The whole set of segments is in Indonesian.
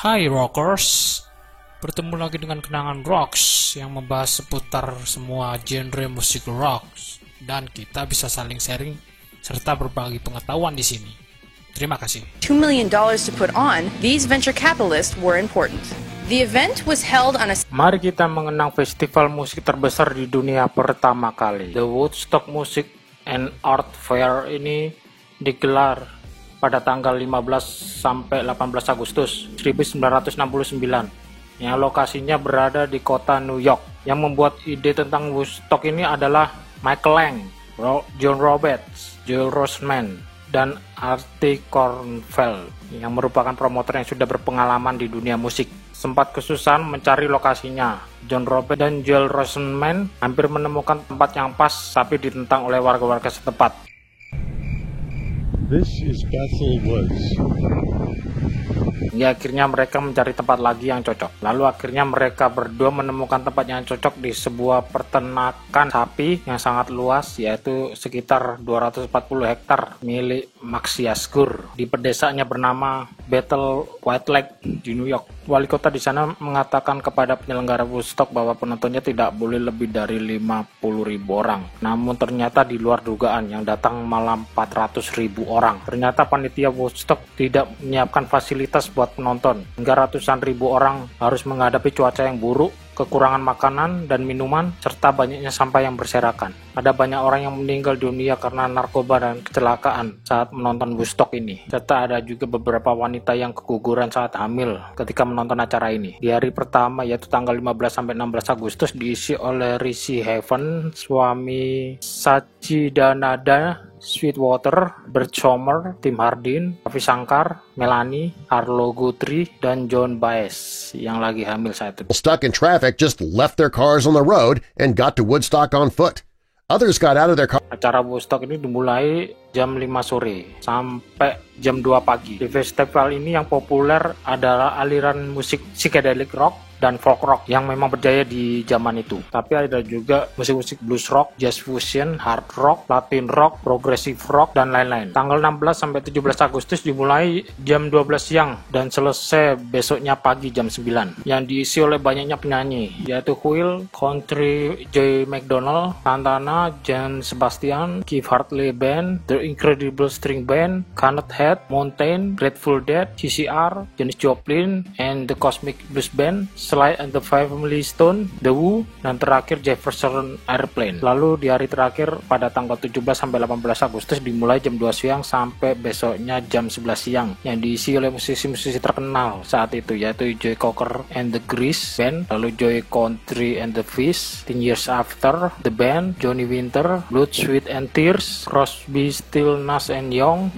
Hai Rockers, bertemu lagi dengan Kenangan Rocks yang membahas seputar semua genre musik rock dan kita bisa saling sharing serta berbagi pengetahuan di sini. Terima kasih. $2 million to put on, these venture capitalists were important. The event was held on a... Mari kita mengenang festival musik terbesar di dunia pertama kali. The Woodstock Music and Art Fair ini digelar pada tanggal 15 sampai 18 Agustus 1969 yang lokasinya berada di kota New York. Yang membuat ide tentang Woodstock ini adalah Michael Lang, John Roberts, Joel Roseman, dan Artie Kornfeld yang merupakan promotor yang sudah berpengalaman di dunia musik. Sempat kesusahan mencari lokasinya. John Roberts dan Joel Roseman hampir menemukan tempat yang pas, tapi ditentang oleh warga-warga setempat. This is Bethel Woods. Hingga akhirnya mereka mencari tempat lagi yang cocok. Lalu akhirnya mereka berdua menemukan tempat yang cocok di sebuah peternakan sapi yang sangat luas, yaitu sekitar 240 hektar milik Maxiasgur di pedesanya bernama Bethel White Lake di New York. Wali kota di sana mengatakan kepada penyelenggara Woodstock bahwa penontonnya tidak boleh lebih dari 50.000 orang. Namun ternyata di luar dugaan yang datang malah 400.000 orang. Ternyata panitia Woodstock tidak menyiapkan fasilitas buat penonton. Hingga ratusan ribu orang harus menghadapi cuaca yang buruk, kekurangan makanan dan minuman, serta banyaknya sampah yang berserakan. Ada banyak orang yang meninggal dunia karena narkoba dan kecelakaan saat menonton Woodstock ini. Serta ada juga beberapa wanita yang keguguran saat hamil ketika menonton acara ini. Di hari pertama, yaitu tanggal 15-16 Agustus, diisi oleh Rishi Haven, suami Sachidananda Sweetwater, Bert Sommer, Tim Hardin, Ravi Shankar, Melanie, Arlo Guthrie, dan Joan Baez yang lagi hamil saat itu. Stuck in traffic just left their cars on the road and got to Woodstock on foot. Others got out of their car. Acara Woodstock ini dimulai jam 5 sore sampai jam 2 pagi. Di festival ini yang populer adalah aliran musik psychedelic rock dan folk rock yang memang berjaya di zaman itu. Tapi ada juga musik-musik blues rock, jazz fusion, hard rock, latin rock, progressive rock, dan lain-lain. Tanggal 16 sampai 17 Agustus dimulai jam 12 siang dan selesai besoknya pagi jam 9. Yang diisi oleh banyaknya penyanyi, yaitu Will, Country Joe McDonald, Santana, John Sebastian, Keith Hartley Band, The Incredible String Band, Canned Head, Mountain, Grateful Dead, CCR, Janis Joplin, and The Cosmic Blues Band, Sly and the Family Stone, The Who, dan terakhir Jefferson Airplane. Lalu di hari terakhir pada tanggal 17 sampai 18 Agustus dimulai jam 2 siang sampai besoknya jam 11 siang yang diisi oleh musisi-musisi terkenal saat itu, yaitu Joe Cocker and the Grease Band, lalu Joe Country and the Fish, 10 Years After, The Band, Johnny Winter, Blood, Sweat and Tears, Crosby, Still, Nash and Young,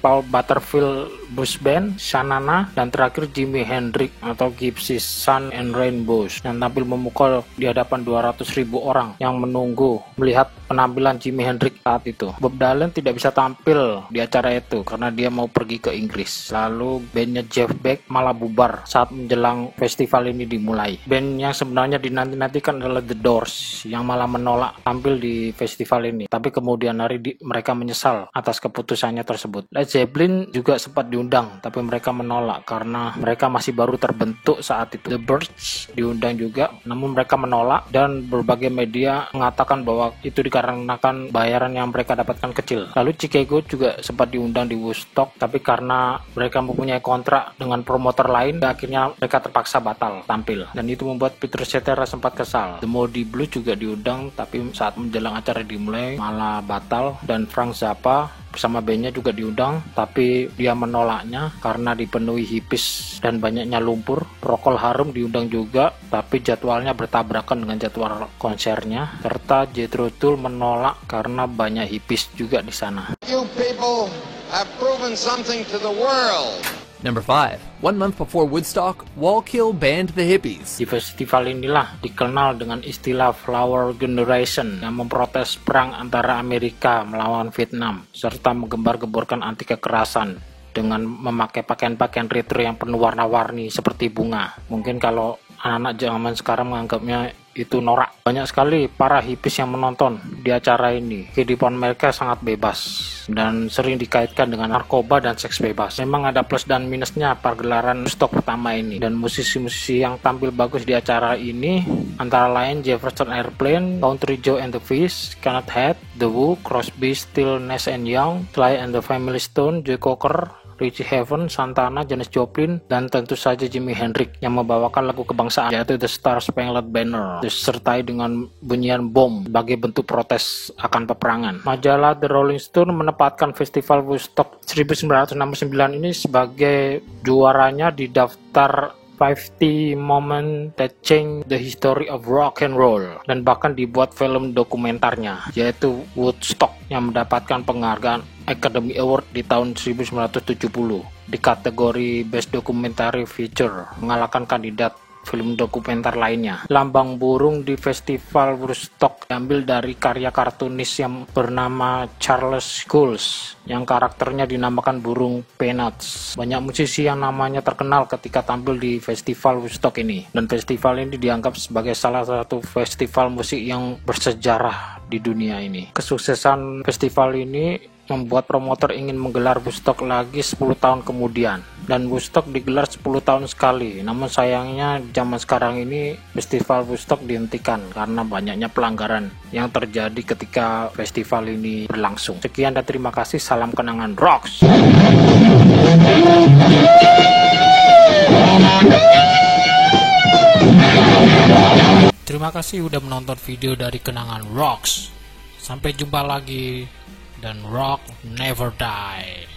Paul Butterfield Blues Band, Shanana, dan terakhir Jimi Hendrix atau Gypsy Sun and Rainbows yang tampil memukul di hadapan 200.000 orang yang menunggu melihat penampilan Jimi Hendrix saat itu. Bob Dylan tidak bisa tampil di acara itu karena dia mau pergi ke Inggris. Lalu bandnya Jeff Beck malah bubar saat menjelang festival ini dimulai. Band yang sebenarnya dinanti-nantikan adalah The Doors yang malah menolak tampil di festival ini. Tapi kemudian hari mereka menyesal atas keputusannya tersebut. Led Zeppelin juga sempat diundang, tapi mereka menolak karena mereka masih baru terbentuk saat itu. The Byrds diundang juga, namun mereka menolak dan berbagai media mengatakan bahwa itu dikarenakan bayaran yang mereka dapatkan kecil. Lalu Chicago juga sempat diundang di Woodstock, tapi karena mereka mempunyai kontrak dengan promotor lain, akhirnya mereka terpaksa batal tampil. Dan itu membuat Peter Cetera sempat kesal. The Moody Blues juga diundang, tapi saat menjelang acara dimulai malah batal. Dan Frank Zappa bersama bandnya juga diundang, tapi dia menolaknya karena dipenuhi hippies dan banyaknya lumpur. Procol Harum diundang juga, tapi jadwalnya bertabrakan dengan jadwal konsernya. Serta Jethro Tull menolak karena banyak hippies juga di sana. You people have proven something to the world. Number 5. 1 month before Woodstock, Wallkill banned the hippies. Di festival inilah dikenal dengan istilah Flower Generation yang memprotes perang antara Amerika melawan Vietnam serta menggembar-gemborkan anti kekerasan dengan memakai pakaian-pakaian retro yang penuh warna-warni seperti bunga. Mungkin kalau anak-anak zaman sekarang menganggapnya itu norak. Banyak sekali para hippies yang menonton di acara ini. Kehidupan mereka sangat bebas dan sering dikaitkan dengan narkoba dan seks bebas. Memang ada plus dan minusnya pergelaran Woodstock pertama ini. Dan musisi-musisi yang tampil bagus di acara ini antara lain Jefferson Airplane, Country Joe and the Fish, Kenneth Head, The Who, Crosby, Stills, Nash and Young, Sly and the Family Stone, Joe Cocker, Richie Havens, Santana, Janis Joplin, dan tentu saja Jimi Hendrix yang membawakan lagu kebangsaan yaitu The Star Spangled Banner, disertai dengan bunyian bom sebagai bentuk protes akan peperangan. Majalah The Rolling Stone menempatkan Festival Woodstock 1969 ini sebagai juaranya di daftar 50 Moments That Changed the History of Rock and Roll, dan bahkan dibuat film dokumentarnya yaitu Woodstock yang mendapatkan penghargaan Academy Award di tahun 1970 di kategori Best Documentary Feature, mengalahkan kandidat film dokumenter lainnya. Lambang burung di Festival Woodstock diambil dari karya kartunis yang bernama Charles Schulz yang karakternya dinamakan burung Peanuts. Banyak musisi yang namanya terkenal ketika tampil di Festival Woodstock ini, dan festival ini dianggap sebagai salah satu festival musik yang bersejarah di dunia ini. Kesuksesan festival ini membuat promotor ingin menggelar Woodstock lagi 10 tahun kemudian, dan Woodstock digelar 10 tahun sekali. Namun sayangnya zaman sekarang ini festival Woodstock dihentikan karena banyaknya pelanggaran yang terjadi ketika festival ini berlangsung. Sekian dan terima kasih, salam kenangan Rocks. Terima kasih udah menonton video dari Kenangan Rocks. Sampai jumpa lagi, dan rock never die.